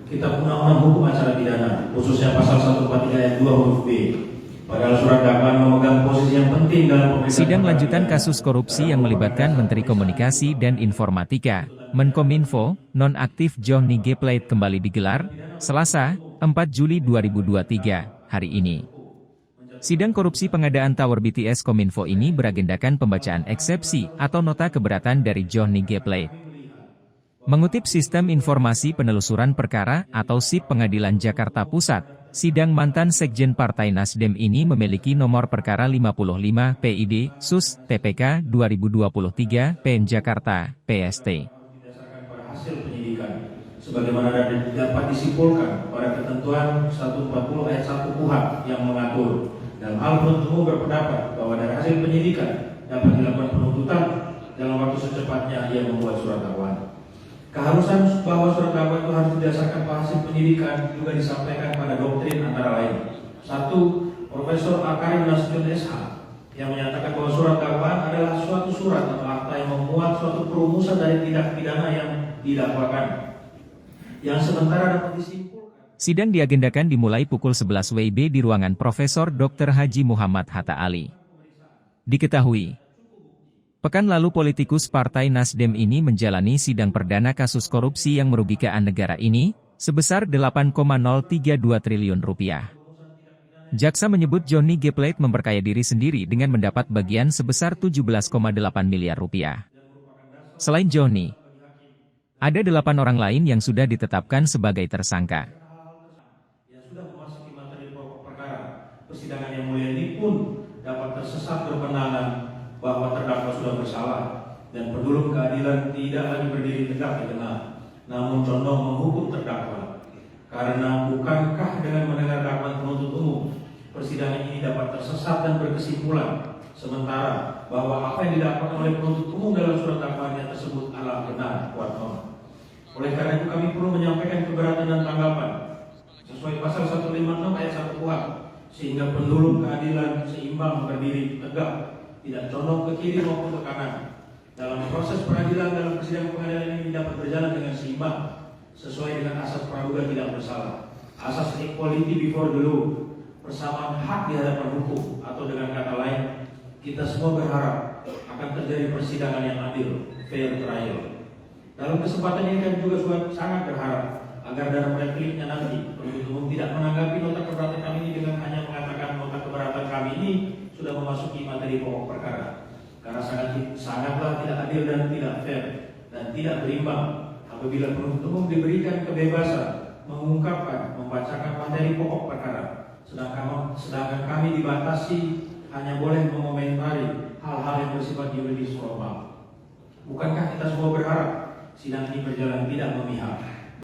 Kitab Undang-Undang Hukum Acara Pidana, khususnya pasal 143 ayat 2 huruf B. Padahal surat dakwaan memegang posisi yang penting dalam pemeriksaan. Sidang lanjutan kasus korupsi yang melibatkan Menteri Komunikasi dan Informatika, Menkominfo, nonaktif Johnny G. Plate kembali digelar, Selasa, 4 Juli 2023, hari ini. Sidang korupsi pengadaan Tower BTS Kominfo ini beragendakan pembacaan eksepsi atau nota keberatan dari Johnny G. Plate. Mengutip Sistem Informasi Penelusuran Perkara atau SIP Pengadilan Jakarta Pusat, sidang mantan Sekjen Partai Nasdem ini memiliki nomor perkara 55 PID, SUS, TPK 2023, PN Jakarta, PST. Didasarkan pada hasil penyidikan, sebagaimana dapat disimpulkan pada ketentuan 140 ayat 1 KUHP yang mengatur. Dalam hal penuntut umum berpendapat bahwa dari hasil penyidikan dapat dilakukan penuntutan dalam waktu secepatnya ia membuat surat dakwaan. Keharusan bahwa surat dakwaan itu harus didasarkan pada hasil penyidikan juga disampaikan pada doktrin antara lain. 1. Profesor Akarim Nasution SH yang menyatakan bahwa surat dakwaan adalah suatu surat atau akta yang memuat suatu perumusan dari tindak pidana yang didakwakan, yang sementara dapat disimpulkan. Sidang diagendakan dimulai pukul 11 WIB di ruangan Profesor Dr. Haji Muhammad Hatta Ali. Diketahui, pekan lalu politikus Partai Nasdem ini menjalani sidang perdana kasus korupsi yang merugikan negara ini, sebesar 8,032 triliun rupiah. Jaksa menyebut Johnny G. Plate memperkaya diri sendiri dengan mendapat bagian sebesar 17,8 miliar rupiah. Selain Johnny, ada 8 orang lain yang sudah ditetapkan sebagai tersangka. Yang sudah memasuki materi pokok perkara, persidangan yang mulia ini pun dapat tersesat berpendapat bahwa terdakwa sudah bersalah dan pendulum keadilan tidak lagi berdiri tegak di tengah, namun condong menghukum terdakwa. Karena bukankah dengan mendengar dakwaan penuntut umum, persidangan ini dapat tersesat dan berkesimpulan sementara bahwa apa yang didakwakan oleh penuntut umum dalam surat dakwaannya tersebut adalah benar kuat norma. Oleh karena itu kami perlu menyampaikan keberatan dan tanggapan sesuai pasal 156 ayat 1 KUHP sehingga pendulum keadilan seimbang berdiri tegak, tidak condong ke kiri maupun ke kanan. Dalam proses peradilan dalam persidangan pengadilan ini dapat berjalan dengan seimbang sesuai dengan asas praduga tidak bersalah, asas equality before the law, persamaan hak di hadapan hukum, atau dengan kata lain, kita semua berharap akan terjadi persidangan yang adil, fair trial. Dalam kesempatan ini kami juga sangat berharap agar dalam repliknya nanti penuntut umum tidak menanggapi nota keberatan kami ini dengan hanya mengatakan nota keberatan kami ini sudah memasuki materi pokok perkara, karena sangatlah tidak adil dan tidak fair dan tidak berimbang apabila penuntut umum diberikan kebebasan mengungkapkan, membacakan materi pokok perkara, sedangkan kami dibatasi hanya boleh mengomentari hal-hal yang bersifat yuridis formal. Bukankah kita semua berharap sidang ini berjalan tidak memihak?